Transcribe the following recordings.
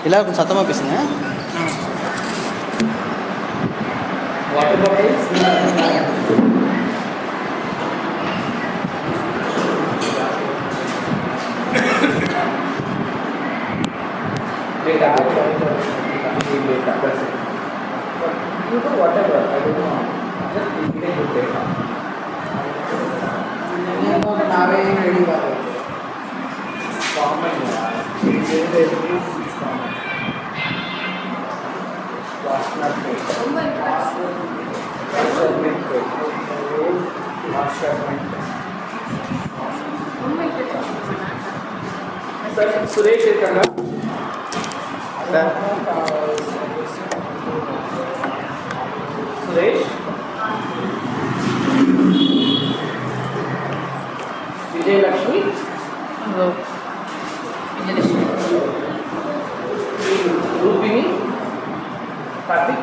எல்லாருக்கும் சத்தமாக பேசுங்க. Water bottles data, that's it. You do whatever, I don't know. Just give it to data. நாவே ready பண்ணுறேன். Common, it's common. Washer plate. Sir, Suresh irukanga. Sir. Suresh. Vijay Lakshmi. Hello. Vijay. Rupini. Karthik.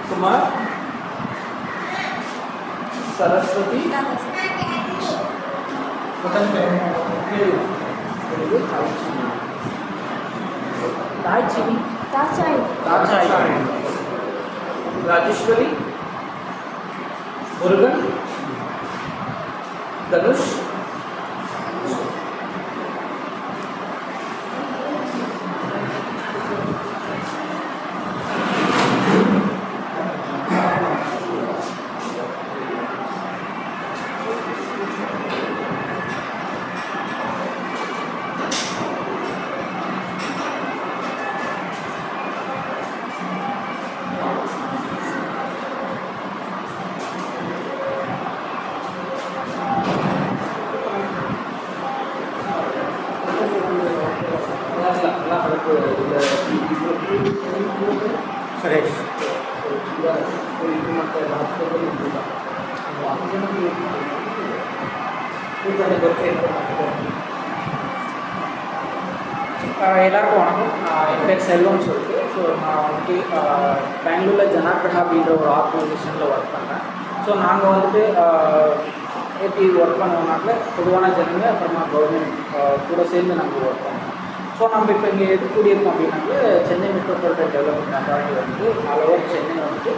Kumar. Saraswati. Tachai. Rajeshwari. Murugan. Danush. Suresh. எல்லாருக்கும் வணக்கம். என் பேர் செல்வம் சொல்லிட்டு. So நான் வந்துட்டு பெங்களூரில் ஜனாகிரஹா அப்படின்ற ஒரு ஆர்கனைசேஷனில் ஒர்க் பண்ணேன். ஸோ நாங்கள் வந்துட்டு எப்படி ஒர்க் பண்ணுவோம்னாக்க பொதுவான ஜனங்க அப்புறமா கவர்மெண்ட் கூட சேர்ந்து நாங்கள் ஒர்க் பண்ணோம். ஸோ நம்ம இப்போ இங்கே எது கூடியிருக்கோம் அப்படின்னாக்க சென்னை மெட்ரோபாலிட்டன் டெவலப்மெண்ட் அத்தாரிட்டி வந்து ஆல் ஓவர் சென்னை வந்துட்டு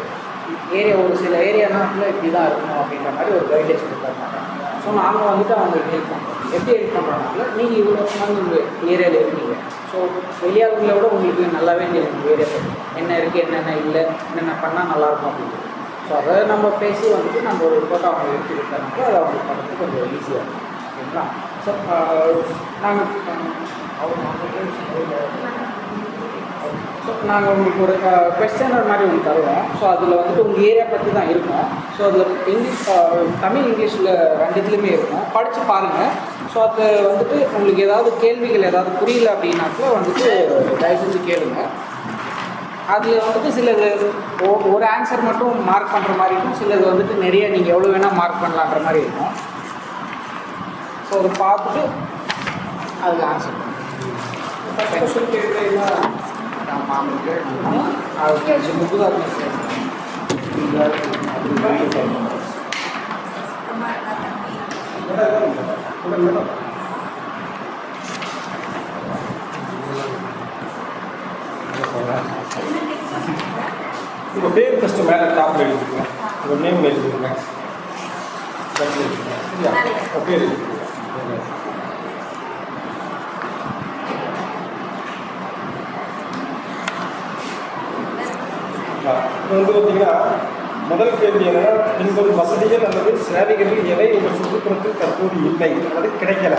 ஒரு சில ஏரியானாக்குள்ள இப்படி தான் இருக்கணும் அப்படின்ற மாதிரி ஒரு கைட்லைன்ஸ் கொடுத்துருக்காங்க. ஸோ நாங்கள் வந்துட்டு அவங்களுக்கு ஹெல்ப் பண்ணுறோம். எப்படி ஹெல்ப் பண்ணுறோம்னால நீங்கள் இவ்வளோ நாள் உங்கள் ஏரியாவில் இருக்கீங்க. ஸோ வெளியாளர்களை விட உங்களுக்கு நல்லாவே தெரியும் உங்கள் ஏரியாவில் என்ன இருக்குது, என்னென்ன இல்லை, என்னென்ன பண்ணால் நல்லாயிருக்கும் அப்படின்னு. ஸோ அதை நம்ம பேசி வந்துட்டு நம்ம ஒரு ரிப்போர்ட்டை அவங்க எடுத்து கொடுத்தாங்க. அதை அவங்களுக்கு பண்ணுறதுக்கு கொஞ்சம் ஈஸியாக இருக்கும். ஓகேங்களா? ஸோ நாங்கள் ஸோ நாங்கள் உங்களுக்கு ஒரு கொஸ்டினர் மாதிரி ஒன்று தருவோம். ஸோ அதில் வந்துட்டு உங்கள் ஏரியா பற்றி தான் இருக்கும். ஸோ அதில் இங்கிலீஷ் தமிழ் இங்கிலீஷில் ரெண்டுத்துலேயுமே இருக்கும். படித்து பாருங்கள். ஸோ அது வந்துட்டு உங்களுக்கு ஏதாவது கேள்விகள் ஏதாவது புரியல அப்படின்னாக்க வந்துட்டு தயவு செஞ்சு கேளுங்க. அதில் வந்துட்டு சிலது ஒரு ஆன்சர் மட்டும் மார்க் பண்ணுற மாதிரி இருக்கும். சிலது வந்துட்டு நிறைய நீங்கள் எவ்வளோ வேணால் மார்க் பண்ணலான்ற மாதிரி இருக்கும். ஸோ அதை பார்த்துட்டு அதில் ஆன்சர் பண்ணுங்கள். கொஸ்டின் கேட்குறீங்களா? புக்கு தான் உங்கள் பேர் ஃபஸ்ட்டு மேலே டாப்பில் எழுதிக்கலாம். உங்கள் நேம் எழுதிக்கலாம். பேர் இப்போ வந்து பார்த்தீங்கன்னா முதல் கேள்வி என்னன்னா, பின்வரும் வசதிகள் அல்லது சேவைகளில் எவை உங்கள் சுற்றுப்புறத்தில் தற்போது இல்லை அல்லது கிடைக்கல.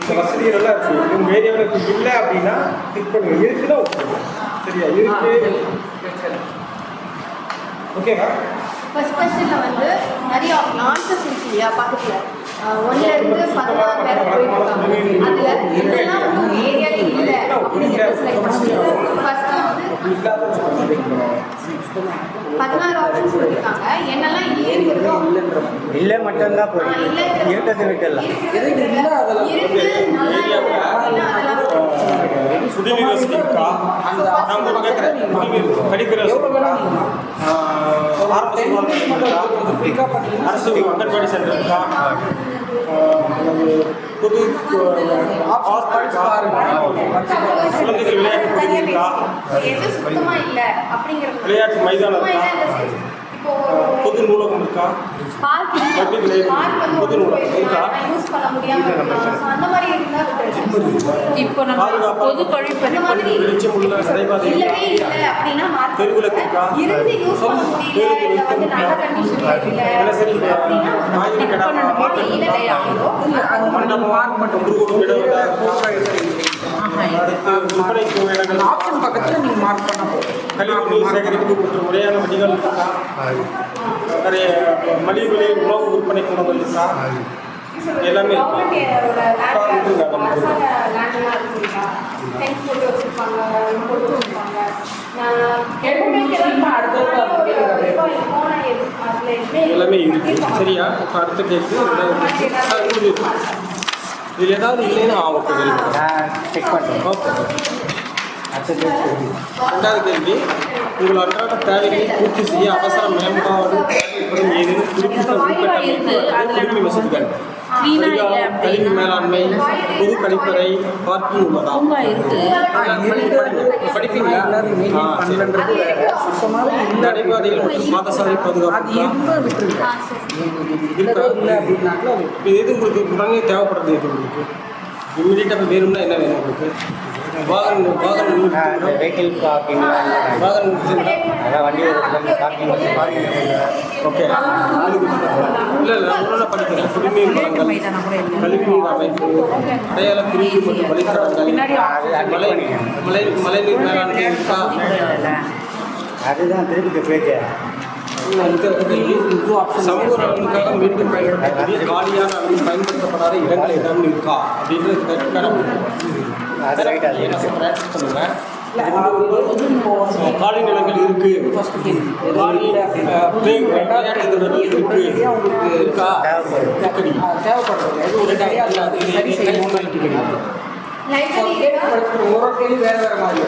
இந்த வசதிகள் எல்லாம் இருக்குது. உங்கள் ஏரியாவில் இப்போ இல்லை அப்படின்னா கிளிக் பண்ணுங்க. இருக்குன்னா ஓகே. சரியா? இருக்கு. ஓகேவா? ஃபர்ஸ்ட் வந்து நிறைய ஆன்சர்ஸ் இருக்கு இல்லையா பக்கத்தில் 1 இருந்து 16 பேர் போயிருக்காங்க. அதில் இதெல்லாம் வந்து ஏரியாவில் இல்லை அப்படிங்கிறத செலக்ட் பண்ணுவாங்க. ஃபர்ஸ்ட் வந்து 16 ஆப்ஷன்ஸ் கொடுத்துருக்காங்க. என்னெல்லாம் இல்லைங்கிறதோ இல்லை மட்டும்தான் போயிருக்கு. இருக்கிறது விட்டுடலாம். இருக்கு நல்லா குடிநீர் வசதி இருக்கா? நான் உங்களுக்கு கேட்குறேன். படிக்கிற அரசு அங்கன்வாடி சென்டர் இருக்கா? புது ஹாஸ்பிட்டல் குழந்தைகள் விளையாட்டு பகுதி இருக்கா? எது சுத்தமா இல்ல அப்படிங்கிறது விளையாட்டு மைதானம் சுத்தமா இருக்கா? இல்ல இந்த sense. இப்போ பொது நூலகம் இருக்கா? பார்க் Public library, பொது நூலகம் இருக்கா? யூஸ் பண்ண முடியாம இருக்கலாம். So, அந்த மாதிரி இருந்தா இப்போ நம்ம பொது கழிப்பறை வெளிச்சம் உள்ள நடைபாதை இல்லவே இருக்கா? இல்ல அப்படின்னா மார்க் தெருவிளக்கு இருக்கா? இருந்து யூஸ் பண்ண முடியல இல்ல வந்து நல்ல கண்டிஷன்ல இல்ல சரி, காய்கறி கடை, மார்க்கெட் இருக்கா? மண்டபம், குருகுலம் இடம் இருக்கா? விற்பனைக்கு இடங்கள் ஆப்ஷன் பக்கத்தில் நீங்கள் மார்க் பண்ண கழிவுநீர் சேகரிப்பு மற்றும் முறையான வடிகால் இருக்கா? நிறைய மலிவு விலை உணவு விற்பனை கூடங்கள் இருக்கா? எல்லாமே இருக்கா? எல்லாமே இருக்கு. சரியா? இப்போ அடுத்த கேள்வி இது ஏதாவது இல்லைன்னா ஓகே நான் செக் பண்ணுறேன். ஓகே. ரெண்டாவது கேள்வி, உங்கள் அன்றாட தேவைகளை பூர்த்தி செய்ய அவசர மேம்பாடு தேவைப்படும் ஏதேனும் குறிப்பிட்ட உள்கட்டமைப்பு அல்லது குடிமை வசதிகள், வடிகால், கழிவு மேலாண்மை, பொது கழிப்பறை, பார்க்கிங் உள்ளதா? பூங்கா இருக்கு. படிப்பீங்களா? நடைபாதைகள் மற்றும் பாதசாலை பாதுகாப்பு இருக்கா? இப்போ எது உங்களுக்கு உடனே தேவைப்படுறது? எது உங்களுக்கு இம்மிடியட்டாக வேணும்னா என்ன வேணும் உங்களுக்கு? வாகனம் வெஹிக்கிள் பார்க்கிங் வாகனம் அதான் வண்டி பார்க்கிங் ஓகே. இல்லை ஒன்றா படிக்கிறேன். குடிநீர் வழங்கல், கழிவுநீர் அமைப்பு, அடையாள குறிப்பு மற்றும் வழித்தடங்கள், மழைநீர் மேலாண்மை இருக்கா? அதுதான் திருப்பி பேச்சு. சமூக நலனுக்காக மீண்டும் பயன்படுத்தக்கூடிய காலியான அல்லது பயன்படுத்தப்படாத இடங்கள் ஏதாவது இருக்கா அப்படின்றது கரெக்டான அது ரைட். அது என்ன சொல்கிறேன் சொல்லுங்க. காலி நிலங்கள் இருக்கு, காலி விளையாட்டு திடல்கள் இருக்கு, இருக்கா? தேவைப்படுறது சரி செய்யணும். ஒரு கேள்வி வேறு வேறு மாதிரி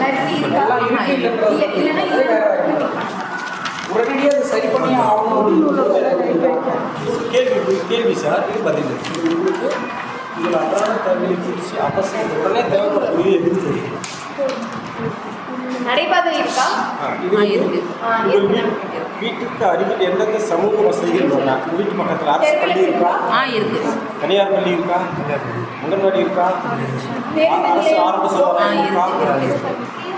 எல்லாம் இருக்கு இல்லைன்றது வேறு உடனடியாக அது சரி பண்ணி ஆகணும். கேள்வி சார், இது பதில். உங்களுக்கு இதில் அன்றாட தேவைகளை குறித்து அவசியம் உடனே தேவைப்படக்கூடிய எதுன்னு தெரியும். நடைபாதை இருக்கா? இருக்கு. உங்கள் வீட்டுக்கு அருகில் எந்தெந்த சமூக வசதிகள் உள்ளன? வீட்டு பக்கத்தில் அரசு பள்ளி இருக்கா? இருக்கு. தனியார் பள்ளி இருக்கா? அங்கன்வாடி இருக்கா? அரசு ஆரம்ப சுகாதாரம் இருக்கா?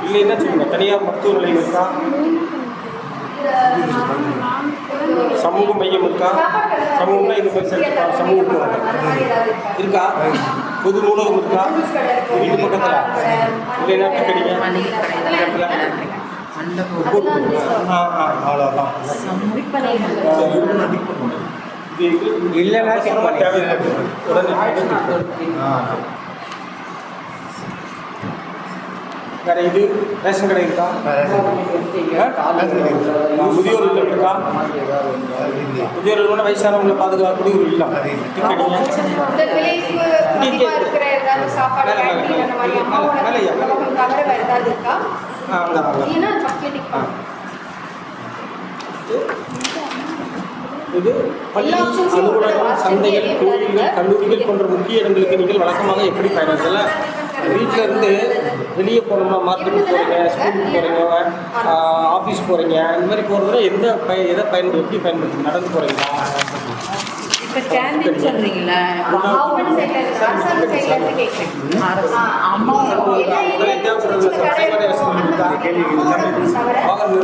இல்லை என்ன சொல்லுங்க, தனியார் மருத்துவ நிலையம் இருக்கா? சமூக மையம் இருக்கா? சமூகம்னா இது சமூக இருக்கா? பொது நூலகம் இருக்கா? வீட்டு பக்கத்தில் இல்லைன்னா கிடைக்க அவ்வளோதான். இல்லைன்னா தேவையில்லை உடனே வேற இது ரேஷன் கடை இருக்கா? முதியோர் இல்லம் இருக்கா? முதியோர் இல்லம்னா வயசானவங்களை பாதுகாக்கக்கூடிய ஒரு இல்லம். இந்த விலைக்கு அதிகமா இருக்கிற ஏதாவது சாப்பாடு கேண்டீன் அந்த மாதிரி அம்மாவோட உணவகம் தவிர வேற ஏதாவது இருக்கா? இல்லைன்னா சாக்லேட் இது பள்ளி, அலுவலகம், சந்தைகள், கோயில்கள், கல்லூரிகள் போன்ற முக்கிய இடங்களுக்கு நீங்கள் வழக்கமாக எப்படி பயணிக்கலாம்? வீட்டில் இருந்து வெளியே போகணுமா, மார்க்கெட்டுக்கு போகிறீங்க, ஸ்கூலுக்கு போகிறீங்க, ஆஃபீஸ் போகிறீங்க, இந்த மாதிரி போகிறதுல எதை எப்படி பயன்படுத்தி நடந்து போகிறீங்களா? இப்போ கேண்டீன் சொல்கிறீங்களா? கவர்மெண்ட் சைட்ல இருக்கு, அரசாங்க சைட்ல இருந்து கேட்குறேன். அம்மா முதலே தேவைப்படுறது சப்சிடி வசதி இருக்கா? வாகனம்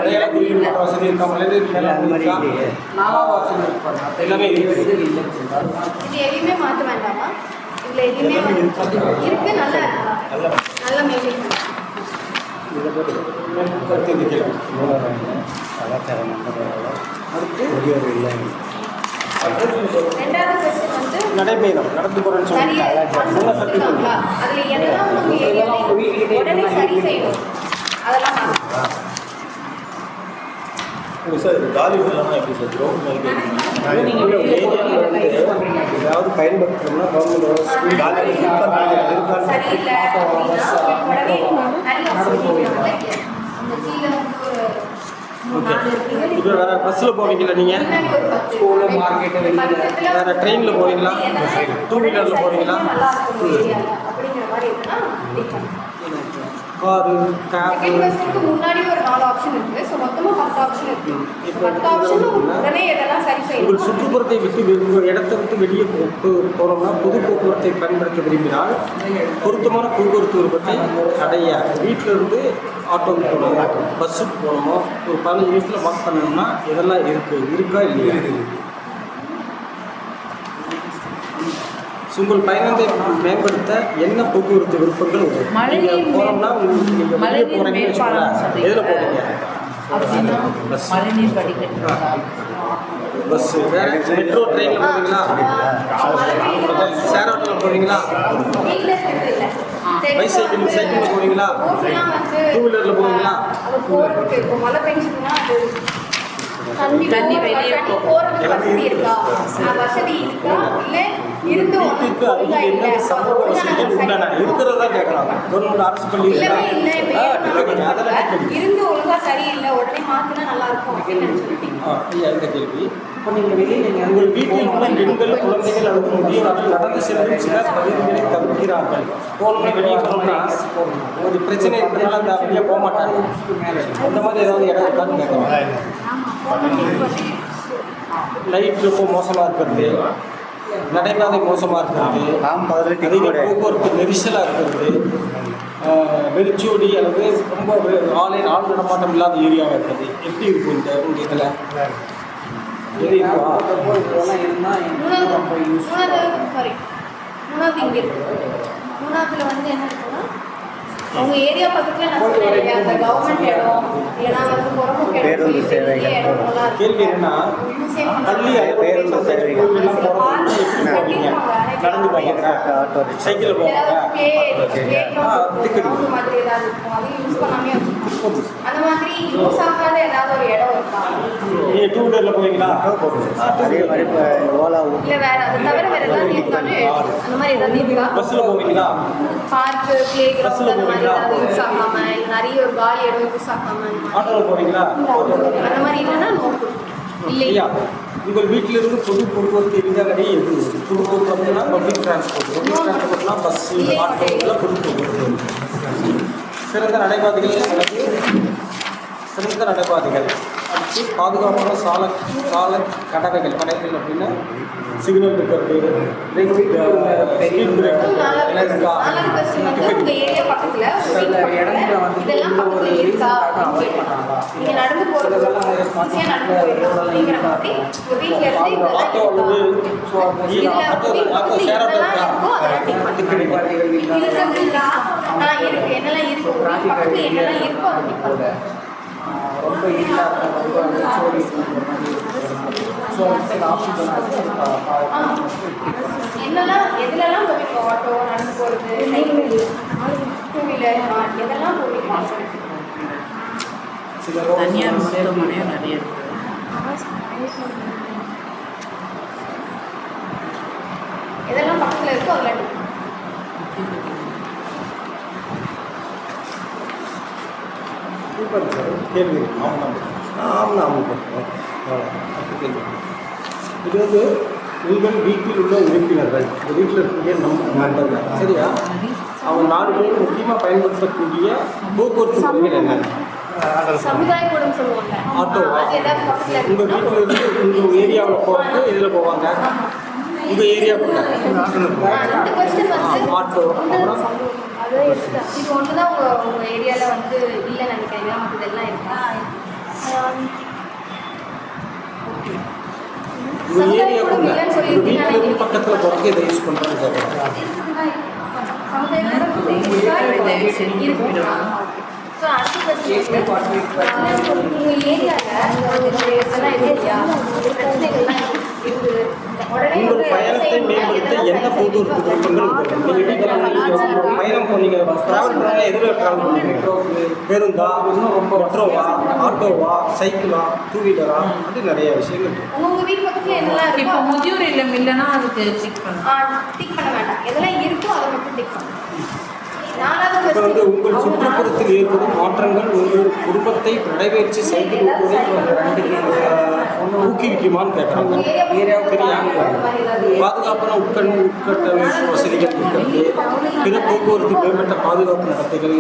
அடையாள குறியீடு வசதி இருக்கா? மழைநீர் மேலாண்மை இருக்கா? எல்லாமே இருக்குது. இது எதுவுமே மாற்ற வேண்டாமா? இதுல எதுவுமே இருக்கு, நல்ல மெயின்டைன் பண்ணுங்க. கலாச்சாரம் ரெண்டாவது கொஸ்டின் வந்து நடைபயணம் நடந்து போகிறேன்னு நிறைய சொல்லுங்க. அதுல என்னெல்லாம் உங்க ஏரியாவில் உடனே சரி செய்யணும் அதெல்லாம் பார்க்கணும். சார் காலி இல்லைன்னா எப்படி சார் ஏதாவது பயன்படுத்தணும்னா கவர்மெண்ட் ஸ்கூல் காலி இருக்கான்னு சரியில்லை அப்படின்னா உடனே நிறைய வசதி அந்த கீழே வந்து ஒரு ஓகே. இப்போ வேறு பஸ்ஸில் போவீங்களா நீங்கள்? முன்னாடி ஒரு 10 ஸ்கூலு, மார்க்கெட்டு, வெளியில. பக்கத்துல வேறு ட்ரெயினில் போவீங்களா? டூ வீலரில் போவீங்களா? நல்லா இருக்கும் ஏரியால அப்படிங்கிற மாதிரி இருக்குன்னா டிக் பண்ணுங்க. Car, cab. செகண்ட் பஸ்ஸுக்கு முன்னாடி ஒரு 4 ஆப்ஷன் இருக்கு. ஸோ மொத்தமாக 10 ஆப்ஷன் இருக்கு. இப்போ 10 ஆப்ஷனும் உடனே எதெல்லாம் சரி உங்கள் செய்யணும். சுற்றுப்புறத்தை விட்டு உங்கள் இடத்தை விட்டு வெளியே போகிறோம்னா பொது போக்குவரத்தை பயன்படுத்த விரும்பினால் பொருத்தமான போக்குவரத்து உற்பத்தி கிடையாது. வீட்டில் இருந்து ஆட்டோவுக்கு போகணும், பஸ்ஸுக்கு போகணுமோ ஒரு 15 நிமிஷத்தில் வாக் பண்ணணும்னா இதெல்லாம் இருக்கா இல்லையா? உங்கள் பயணத்தை மேம்படுத்த என்ன போக்குவரத்து விருப்பங்கள் மழைநீர் போனோம்னா உங்களுக்கு நீங்கள் வெளியே மழைநீர் போகிறீங்கன்னு மேம்பாலம் வச்சுக்கோங்களேன். சொல்றீங்க. எதில் போகிறீங்க? அப்படின்னா பஸ். மழைநீர் வடிகட்டு. பஸ்ஸு வேறு மெட்ரோ ட்ரெயினில் போவீங்களா? சேர் ஆட்டோவில் போவீங்களா? வீட்டில் இருக்கிறது இல்லை. சரி, சைக்கிளில் போவீங்களா? ரோட்லாம் வந்து டூ வீலரில் போவீங்களா? அது போகிறதுக்கு இப்போ மழை பெஞ்சுதுன்னா அது தண்ணி வெளியே போகிறதுக்கு வசதி இருக்கா? வசதி இருக்கா? இல்லை இருந்து வீட்டுக்கு அருகில் என்ன சமூக வசதிகள் உள்ளன இருக்கிறதா கேட்குறாங்க. கவர்மெண்ட் அரசு பள்ளி இல்லவே இல்லை. அதெல்லாம் இருந்து ஒழுங்கா சரியில்லை, உடனே மாற்றினா நல்லா இருக்கும் அப்படின்னு நினச்சிருக்கீங்க. ஐயா இந்த கேள்வி. இப்போ நீங்கள் வெளியில் உங்கள் வீட்டில் உள்ள பெண்கள் குழந்தைகள் அல்லது முதியவர்கள் நடந்து செல்லும் சில பகுதிகளை தவிர்க்கிறார்கள். போகணும்னா வெளியே போகணும்னா ஒரு பிரச்சனை இருக்கிறதுனால அந்த வெளியே போக மாட்டாங்க. அந்த மாதிரி ஏதாவது இடம் இருக்கான்னு கேட்குறாங்க. லைட் ரொம்ப மோசமாக இருக்கிறது, நடைபாதை மோசமாக இருக்கிறது, அதிக போக்குவரத்து நெரிசலாக இருக்கிறது, வெறிச்சோடி அல்லது ரொம்ப ஆள் நடமாட்டம் இல்லாத ஏரியாவாக இருக்குது. எப்படி இருக்கும் இந்த உங்கள் இதில்? எது இருக்கா? இதெல்லாம் இருந்தால் எங்களுக்கு ரொம்ப யூஸ். மூணாவது இங்கே இருக்கு. மூணாவதுல வந்து என்ன இருக்குன்னா அவங்க ஏரியா பக்கத்துல நான் சொன்னேன் அந்த கவர்மெண்ட் இடம் இல்லைன்னா வந்து புறமுக பேருந்து சேவை. இடம் நல்லா கேள்வி என்னன்னா பள்ளி பேருந்து சேவைகள். நடந்து போவாங்க, சைக்கிளில் போவாங்க, மாதிரி ஏதாவது இருக்கும் அதையும் யூஸ் பண்ணாமே வச்சுக்கோங்க. அந்த மாதிரி யூஸ் ஆகாத ஏதாவது ஒரு இடம் இருக்கா? நீங்கள் டூ வீலரில் போவீங்களா? அதே மாதிரி இப்போ ஓலா இல்லை வேற அதை தவிர வேற ஏதாவது இருக்கான்னு அந்த மாதிரி ஏதாவது இருக்கா? பஸ்ஸில் போவீங்களா? பார்க்கு பிளே கிரவுண்ட் அந்த மாதிரி ஏதாவது யூஸ் ஆகாம இல்லை நிறைய ஒரு காலி இடம் யூஸ் ஆகாம அந்த மாதிரி ஆட்டோவில் போவீங்களா? அந்த மாதிரி இல்லைன்னா நோக்கு ஐயா, இல்லையா? உங்கள் வீட்டிலிருந்து பொது போக்குவரத்து எளிதாக எது? பொது போக்குவரத்துனா பப்ளிக் டிரான்ஸ்போர்ட், பப்ளிக் டிரான்ஸ்போர்ட்னா பஸ்ஸு, ஆட்டோ இதெல்லாம் பொது போக்குவரத்து. சிறந்த நடைபாதைகள் அல்லது சிறந்த நடைபாதைகள் அடுத்து பாதுகாப்பான சாலை கடைகள் அப்படின்னா சிக்னல் இருக்கிறது, ஸ்பீட் பிரேக் எல்லாம் இருக்கா? உங்க ஏரியா பக்கத்துல சில இடத்துல வந்து இதெல்லாம் இந்த ஒரு பக்கத்துல இருக்கா ரீசனுக்காக அவாய்ட் அப்படின்னு பண்ணாங்களா? நீங்க நடந்து போறது ஈஸியா நடந்து போயிடலாம் அப்படிங்கிற மாதிரி உங்க வீட்டுல இருந்து ஆட்டோ அல்லது ஆட்டோ ஷேர் ஆட்டோ இருக்கா? இருக்கு என்னெல்லாம் இருக்கு உங்க வீட்டு பக்கத்துல என்னெல்லாம் இருக்கோ அதை டிக் பண்ணுங்க. ரொம்ப ஈஸியாக இருக்கும், ரொம்ப வெறிச்சோடி இருக்கிற மாதிரி ஸோ சில ஆப்ஷன்ஸ் என்னெல்லாம் எதுலெல்லாம் போவீங்க? ஆட்டோ, நடந்து போறது, சைக்கிள், டூ வீலர், எதெல்லாம் போவீங்க? சில தனியார் மருத்துவமனையும் நிறைய இருக்கு. எதெல்லாம் பக்கத்துல இருக்கோ அதில் டிக் பண்ணுங்க. Super sir. கேள்வி ஆமாம் ஆமாம் கேள்வி. இது வந்து உங்கள் வீட்டில் உள்ள உறுப்பினர்கள், இந்த வீட்டில் இருக்கக்கூடிய நண்பர்கள் சரியா? அவங்க 4 பேர் முக்கியமாக பயன்படுத்தக்கூடிய போக்குவரத்து முறைகள் என்னென்ன? சமுதாய கூடம் சொல்லுவாங்க. ஆட்டோவா? அது ஏதாவது பக்கத்துல உங்கள் வீட்டில் இருந்து உங்கள் ஏரியாவில் போகிறது எதில் போவாங்க? உங்கள் ஏரியாவுக்குள்ள இந்த கொஸ்டின் வந்து ஆட்டோ அப்புறம் அது இது ஒன்று தான் உங்கள் ஏரியாவில் வந்து இல்லை நினைக்கிறீங்க, மற்ற இதெல்லாம் இருக்கா? உங்கள் ஏரியாவுக்குள்ள உங்கள் வீட்டில் இருந்து பக்கத்தில் போகிறதுக்கு இதை யூஸ் பண்ணுறது கேட்குறேன். உங்கள் உங்கள் பயணத்தை மேம்படுத்த என்ன போக்குவரத்து விருப்பங்கள் இருக்குது? நீங்கள் பயணம் போனீங்க ட்ராவல் பண்ணால் எதில் ட்ராவல் பண்ணுவீங்க? பேருந்தா, மெட்ரோவா, ஆட்டோவா, சைக்கிளா, டூ வீலரா, அப்படி நிறைய விஷயங்கள் இருக்குது. உங்கள் வீட்டு பக்கத்தில் என்னெல்லாம் இப்போ இருக்கோ முதியோர் இல்லம் இல்லைன்னா அதுக்கு டிக் பண்ணலாம். டிக் பண்ண வேண்டாம். எதெல்லாம் இருக்கோ அதை மட்டும் டிக் பண்ணுங்க. நாலாவது இப்போ வந்து உங்கள் question. சுற்றுப்புறத்தில் ஏற்படும் மாற்றங்கள் உங்கள் குடும்பத்தை நடைபயிற்சி சைக்கிள் ஓட்டுவதை ஊக்குவிக்குமான்னு கேட்குறாங்க. சரியா? பாதுகாப்பான உட்கட்டமைப்பு வசதிகள் இருக்கிறது, பிற போக்குவரத்து மேம்பட்ட பாதுகாப்பு நடத்தைகள்,